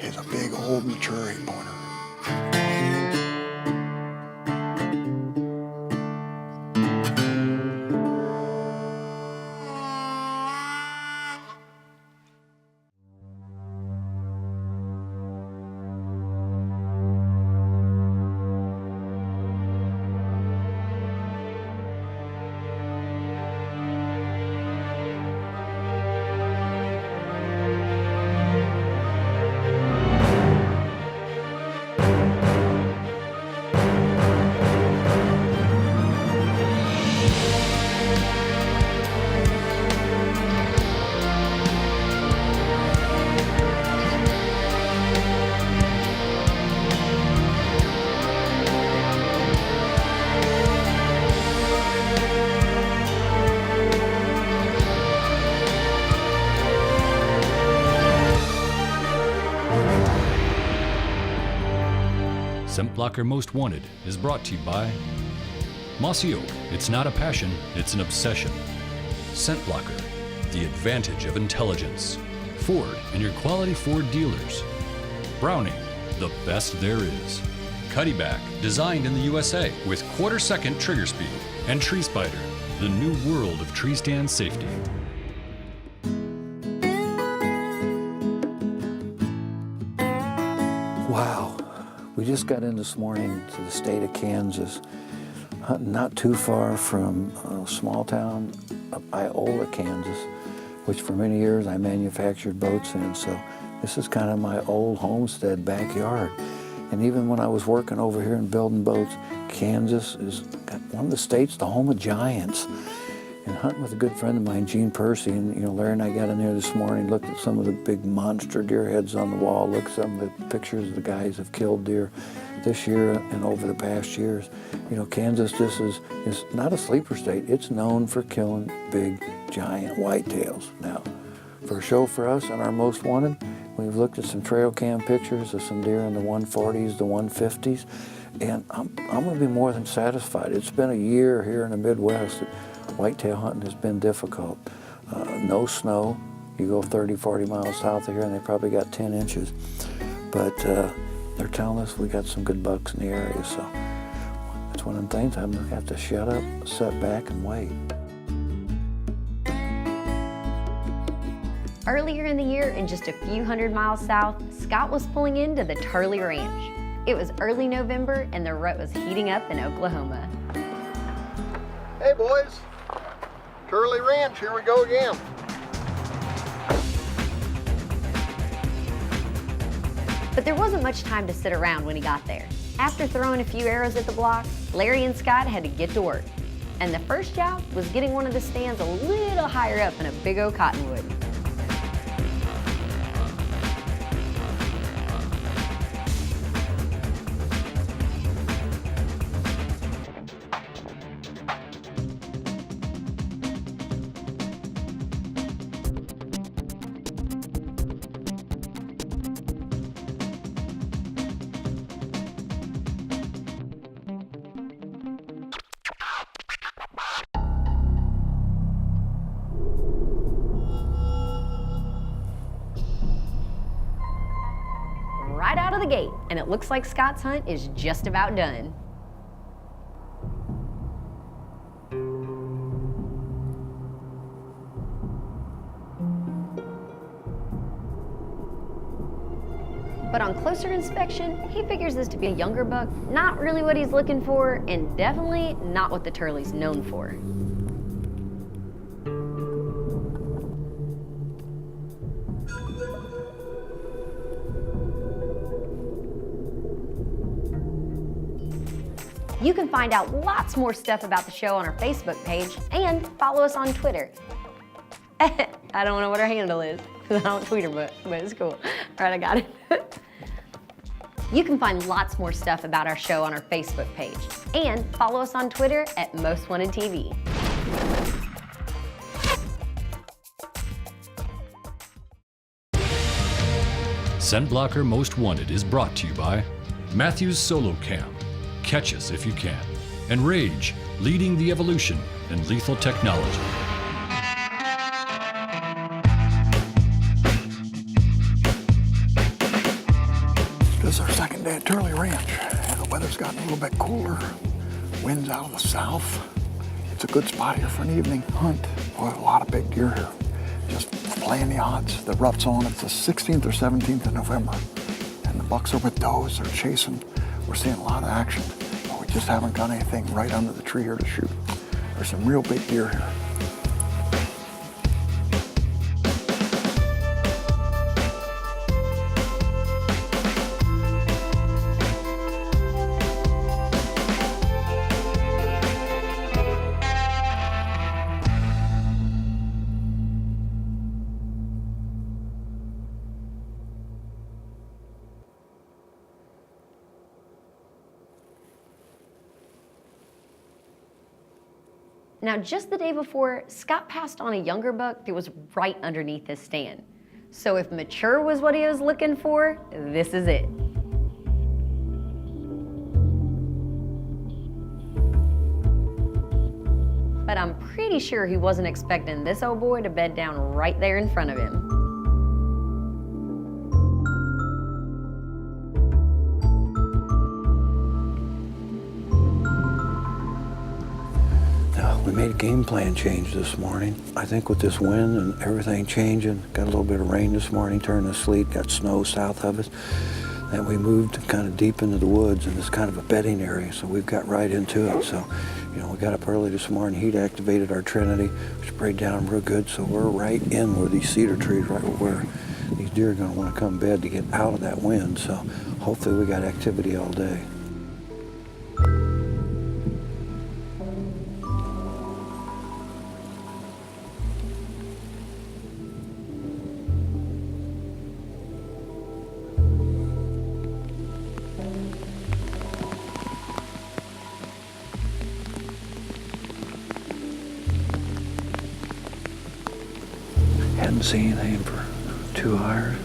is a big old mature 8-pointer. Scent Blocker Most Wanted is brought to you by Mossy Oak. It's not a passion, it's an obsession. Scent Blocker, the advantage of intelligence. Ford and your quality Ford dealers. Browning, the best there is. Cuddyback, designed in the USA with quarter-second trigger speed. And Tree Spider, the new world of tree stand safety. Wow. We just got in this morning to the state of Kansas, hunting not too far from a small town of Iola, Kansas, which for many years I manufactured boats in. So this is kind of my old homestead backyard. And even when I was working over here and building boats, Kansas is one of the states, the home of giants. And hunting with a good friend of mine, Gene Percy, and Larry and I got in there this morning, looked at some of the big monster deer heads on the wall, looked at some of the pictures of the guys have killed deer this year and over the past years. Kansas just is not a sleeper state. It's known for killing big, giant whitetails. Now, for a show for us on our Most Wanted, we've looked at some trail cam pictures of some deer in the 140s, the 150s, and I'm going to be more than satisfied. It's been a year here in the Midwest. Whitetail hunting has been difficult. No snow. You go 30, 40 miles south of here and they probably got 10 inches. But they're telling us we got some good bucks in the area, so that's one of the things I'm gonna have to shut up, sit back and wait. Earlier in the year, and just a few hundred miles south, Scott was pulling into the Turley Ranch. It was early November and the rut was heating up in Oklahoma. Hey boys, Turley Ranch, here we go again. But there wasn't much time to sit around when he got there. After throwing a few arrows at the block, Larry and Scott had to get to work. And the first job was getting one of the stands a little higher up in a big old cottonwood. Right out of the gate, and it looks like Scott's hunt is just about done. But on closer inspection, he figures this to be a younger buck, not really what he's looking for, and definitely not what the Turley's known for. You can find out lots more stuff about the show on our Facebook page and follow us on Twitter. I don't know what our handle is because I don't tweet her, but it's cool. All right, I got it. You can find lots more stuff about our show on our Facebook page and follow us on Twitter at Most Wanted TV. Scent Blocker Most Wanted is brought to you by Matthews Solo Cam. Catch us if you can. And Rage, leading the evolution in lethal technology. is our second day at Turley Ranch. The weather's gotten a little bit cooler. Wind's out of the south. It's a good spot here for an evening hunt. Boy, a lot of big deer here. Just playing the odds. The rut's on. It's the 16th or 17th of November. And the bucks are with does. They're chasing. We're seeing a lot of action. But we just haven't got anything right under the tree here to shoot. There's some real big deer here. Now, just the day before, Scott passed on a younger buck that was right underneath his stand. So if mature was what he was looking for, this is it. But I'm pretty sure he wasn't expecting this old boy to bed down right there in front of him. We made a game plan change this morning. I think with this wind and everything changing, got a little bit of rain this morning, turned to sleet, got snow south of us, that we moved kind of deep into the woods, and it's kind of a bedding area, so we've got right into it. So, you know, we got up early this morning, heat activated our Trinity, sprayed down real good, so we're right in where these cedar trees, right where these deer are gonna wanna come bed to get out of that wind, so hopefully we got activity all day. Hadn't seen anything for 2 hours.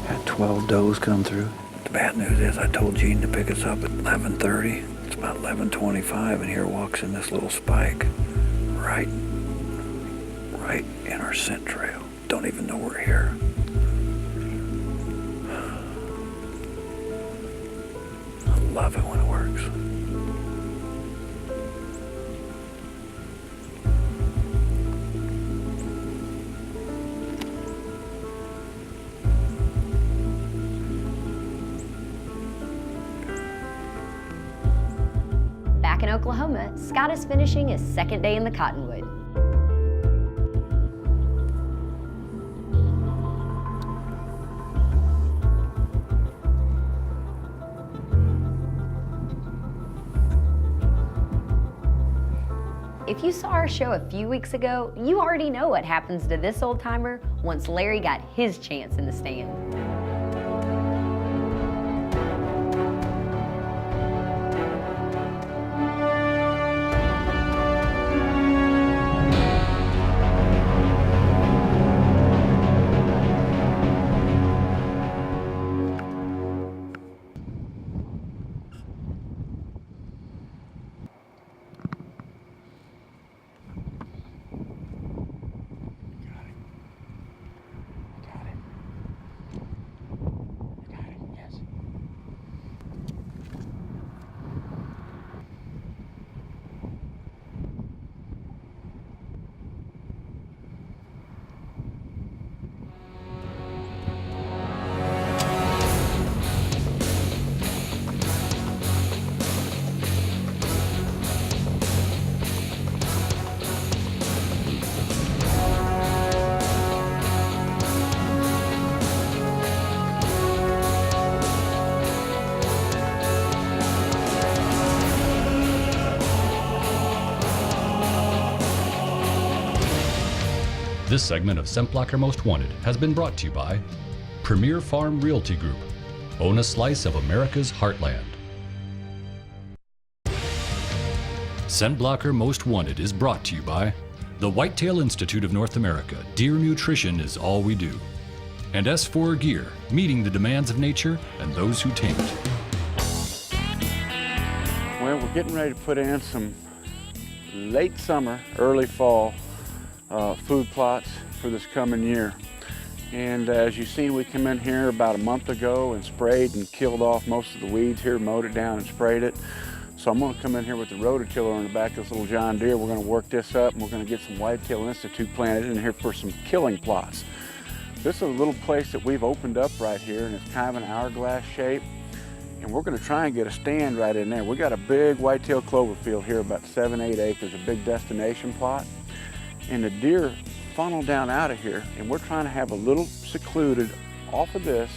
Had 12 does come through. The bad news is I told Gene to pick us up at 11:30. It's about 11:25 and here walks in this little spike right in our scent trail. Don't even know we're here. I love it when it works. Back in Oklahoma, Scott is finishing his second day in the cottonwood. If you saw our show a few weeks ago, you already know what happens to this old timer once Larry got his chance in the stand. This segment of Scent Blocker Most Wanted has been brought to you by Premier Farm Realty Group. Own a slice of America's heartland. Scent Blocker Most Wanted is brought to you by the Whitetail Institute of North America. Deer nutrition is all we do. And S4 Gear, meeting the demands of nature and those who tame it. Well, we're getting ready to put in some late summer, early fall food plots for this coming year. And as you've seen, we come in here about a month ago and sprayed and killed off most of the weeds here, mowed it down and sprayed it. So I'm gonna come in here with the rototiller on the back of this little John Deere. We're gonna work this up and we're gonna get some Whitetail Institute planted in here for some killing plots. This is a little place that we've opened up right here, and it's kind of an hourglass shape. And we're gonna try and get a stand right in there. We got a big whitetail clover field here, about 7-8 acres, a big destination plot. And the deer funnel down out of here, and we're trying to have a little secluded off of this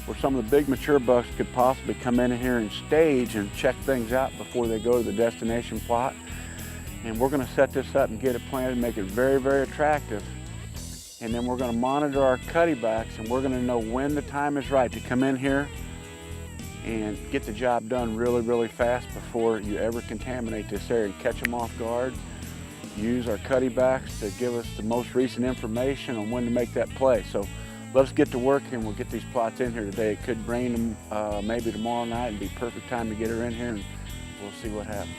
where some of the big mature bucks could possibly come in here and stage and check things out before they go to the destination plot. And we're gonna set this up and get it planted, make it very, very attractive. And then we're gonna monitor our cuttybacks, and we're gonna know when the time is right to come in here and get the job done really, really fast before you ever contaminate this area and catch them off guard. Use our cuttybacks to give us the most recent information on when to make that play. So let's get to work and we'll get these plots in here today. It could rain them maybe tomorrow night and be perfect time to get her in here, and we'll see what happens.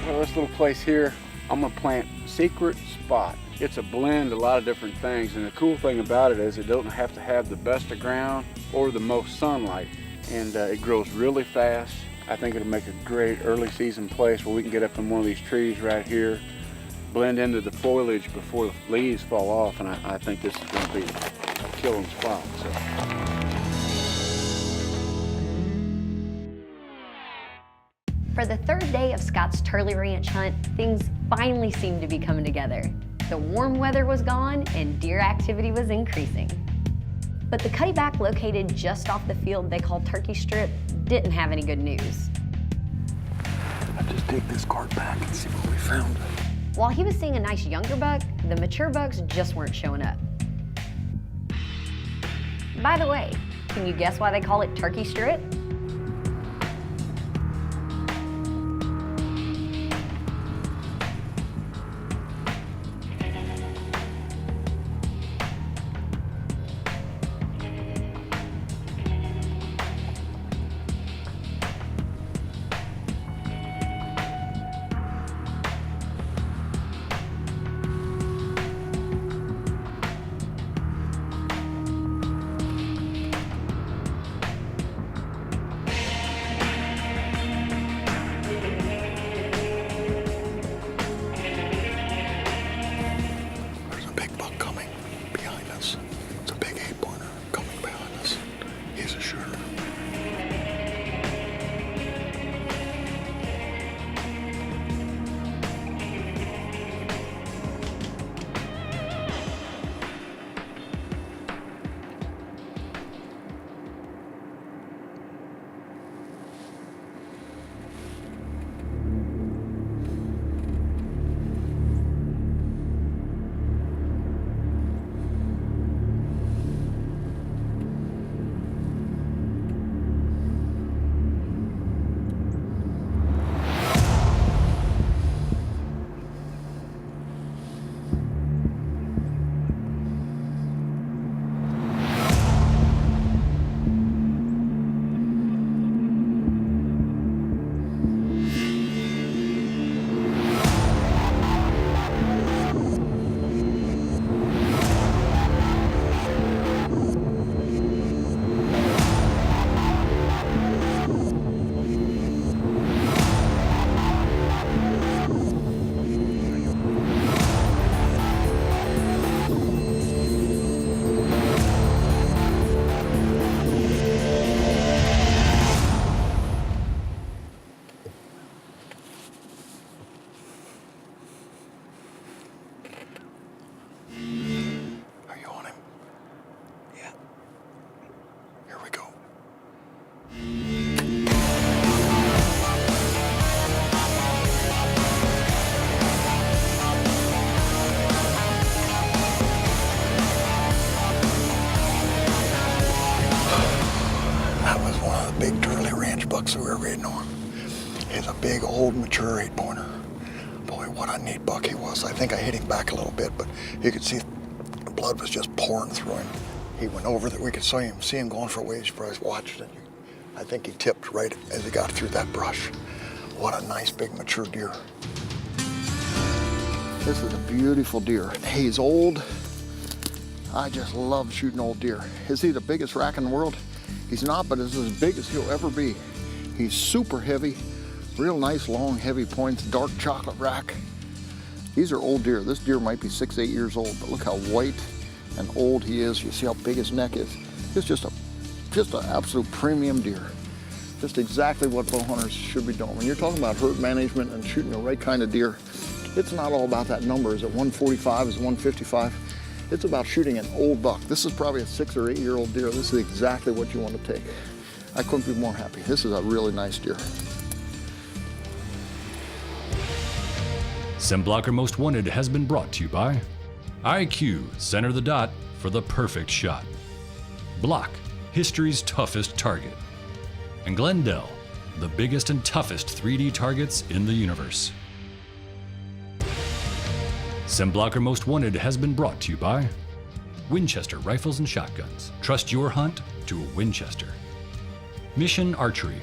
Well, this little place here, I'm gonna plant Secret Spot. It's a blend of a lot of different things, and the cool thing about it is it doesn't have to have the best of ground or the most sunlight, and it grows really fast. I think it'll make a great early season place where we can get up in one of these trees right here, blend into the foliage before the leaves fall off, and I think this is going to be a killing spot. So. For the third day of Scott's Turley Ranch hunt, things finally seemed to be coming together. The warm weather was gone and deer activity was increasing. But the cuttyback located just off the field they call Turkey Strip didn't have any good news. I'll just take this cart back and see what we found. While he was seeing a nice younger buck, the mature bucks just weren't showing up. By the way, can you guess why they call it Turkey Strip? There's a big buck coming behind us. It's a big 8-pointer coming behind us. He's a shooter. Are you on him? Yeah. Here we go. That was one of the big Turley Ranch bucks that we were reading on. He's a big, old, mature 8-pointer. Boy, what a neat buck he was. I think I hit him back a little bit, but you could see the blood was just pouring through him. He went over that. We could see him going for a ways. Probably watched it. I think he tipped right as he got through that brush. What a nice, big, mature deer. This is a beautiful deer. He's old. I just love shooting old deer. Is he the biggest rack in the world? He's not, but it's as big as he'll ever be. He's super heavy, real nice, long, heavy points, dark chocolate rack. These are old deer. This deer might be 6, 8 years old, but look how white and old he is. You see how big his neck is. It's just an absolute premium deer. Just exactly what bow hunters should be doing. When you're talking about herd management and shooting the right kind of deer, it's not all about that number. Is it 145? Is it 155? It's about shooting an old buck. This is probably a 6 or 8 year old deer. This is exactly what you want to take. I couldn't be more happy. This is a really nice deer. Scent Blocker Most Wanted has been brought to you by IQ, center the dot for the perfect shot. Block, history's toughest target. And Glendale, the biggest and toughest 3D targets in the universe. Scent Blocker Most Wanted has been brought to you by Winchester Rifles and Shotguns. Trust your hunt to a Winchester. Mission Archery.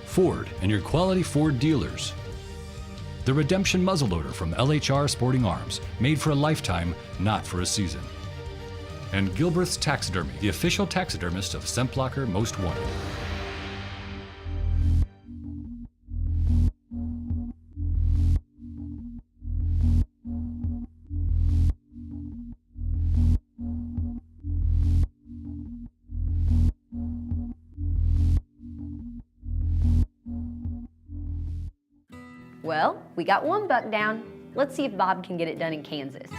Ford and your quality Ford dealers. The Redemption muzzleloader from LHR Sporting Arms, made for a lifetime, not for a season. And Gilbreth's Taxidermy, the official taxidermist of Scent Blocker Most Wanted. Well, we got one buck down. Let's see if Bob can get it done in Kansas.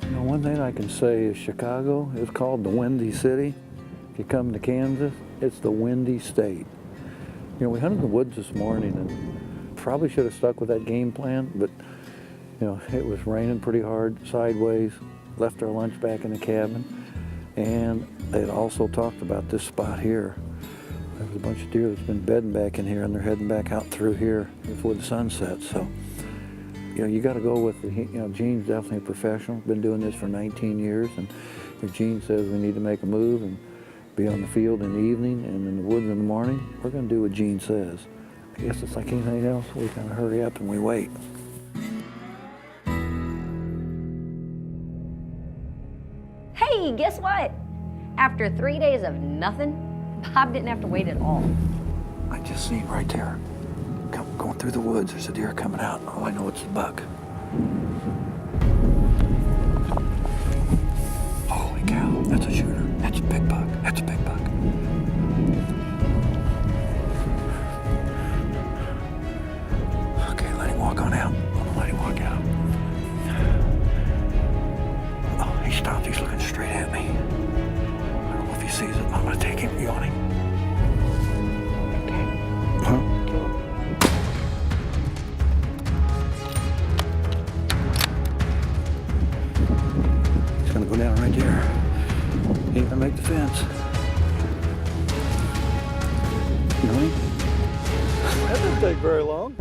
You know, one thing I can say is Chicago is called the Windy City. If you come to Kansas, it's the Windy State. You know, we hunted in the woods this morning and probably should have stuck with that game plan, but you know, it was raining pretty hard, sideways, left our lunch back in the cabin, and they had also talked about this spot here. There was a bunch of deer that's been bedding back in here, and they're heading back out through here before the sun sets. So, you know, you got to go with the, you know, Gene's definitely a professional, been doing this for 19 years, and if Gene says we need to make a move and be on the field in the evening and in the woods in the morning, we're going to do what Gene says. I guess it's like anything else, we kind of hurry up and we wait. Hey, guess what? After 3 days of nothing, Bob didn't have to wait at all. I just seen right there, going through the woods, there's a deer coming out. Oh, I know it's the buck. Holy cow, that's a shooter. That's a big buck. That's a big buck. Okay, let him walk on out. Let him walk out. Oh, he stopped. He's looking straight at me. I don't know if he sees it. I'm gonna take him. You on him? Huh? He's gonna go down right there. He ain't gonna make the fence. You know him? That didn't take very long.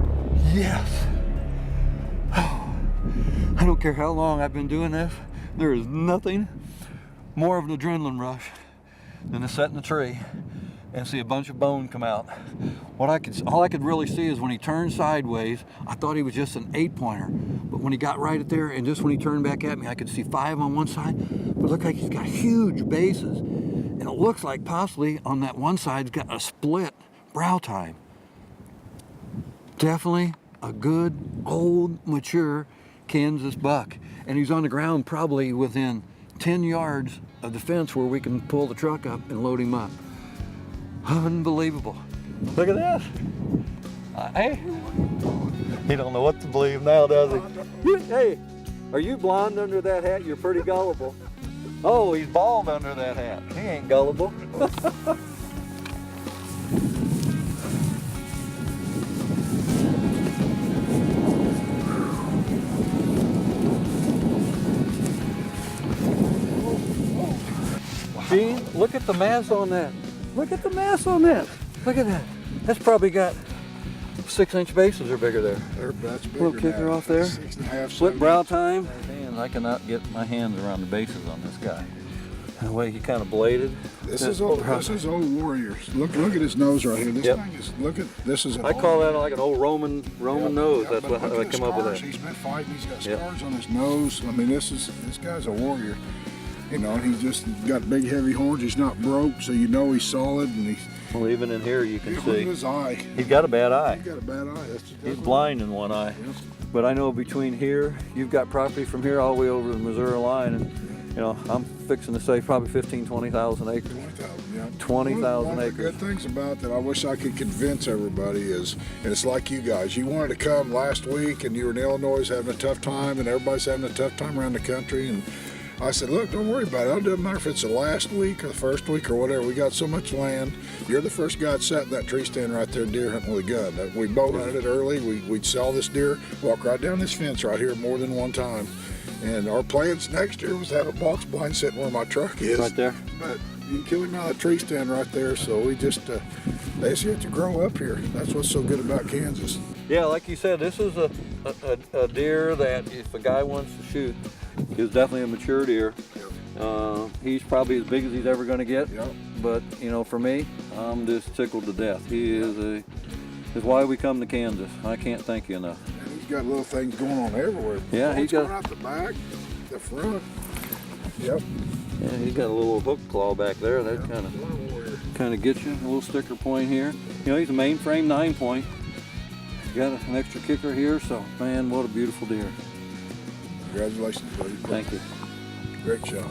Yes. Oh, I don't care how long I've been doing this. There is nothing more of an adrenaline rush than to sit in a tree and see a bunch of bone come out. All I could really see is when he turned sideways, I thought he was just an 8-pointer. But when he got right at there, and just when he turned back at me, I could see 5 on one side. But it looked like he's got huge bases. And it looks like possibly on that one side, he's got a split brow tine. Definitely a good, old, mature Kansas buck. And he's on the ground probably within 10 yards of the fence where we can pull the truck up and load him up. Unbelievable. Look at this. Hey. He don't know what to believe now, does he? Hey, are you blonde under that hat? You're pretty gullible. Oh, he's bald under that hat. He ain't gullible. Gene, look at the mass on that. Look at the mass on that. Look at that. That's probably got 6-inch bases are bigger there. That's bigger. Little kicker now. off there. 6.5, Split 7 brow inch. time. Man, I cannot get my hands around the bases on this guy. The way he kind of bladed. This is old Warriors. Look at his nose right here. This Yep. thing is, look at, this is an I call that like an old Roman nose. Yeah, That's but what look I at the come up with scars. that. He's been fighting. He's got Yep. scars on his nose. I mean, this guy's a warrior. You know, he's just got big, heavy horns. He's not broke, so you know he's solid. And he's Well, even in here you can look at see his eye. he's got a bad eye. He's got a bad eye. He's blind in one eye. Yep. But I know between here, you've got property from here all the way over the Missouri line, and you know, I'm fixing to say probably 15,000, 20,000 acres. 20,000, yeah. 20,000 One of the acres. good things about that, I wish I could convince everybody is, and it's like you guys, you wanted to come last week and you were in Illinois having a tough time and everybody's having a tough time around the country, and I said, look, don't worry about it. It doesn't matter if it's the last week or the first week or whatever. We got so much land. You're the first guy that sat in that tree stand right there deer hunting with a gun. We bow hunted it early. We'd sell this deer, walk right down this fence right here more than one time. And our plans next year was to have a box blind sitting where my truck is. Right there. But you can kill him out of the tree stand right there. So we just, they just have to grow up here. That's what's so good about Kansas. Yeah, like you said, this is a deer that if a guy wants to shoot, is definitely a mature deer. He's probably as big as he's ever going to get. Yep. But you know, for me, I'm just tickled to death. He is why we come to Kansas. I can't thank you enough. And he's got little things going on everywhere. Yeah, he's going got- out the back, the front. Yep. Yeah, he's got a little hook claw back there. That What a warrior. kind of gets you. A little sticker point here. You know, he's a mainframe 9-point. Got an extra kicker here, so man, what a beautiful deer. Congratulations, buddy. Thank you. Great shot.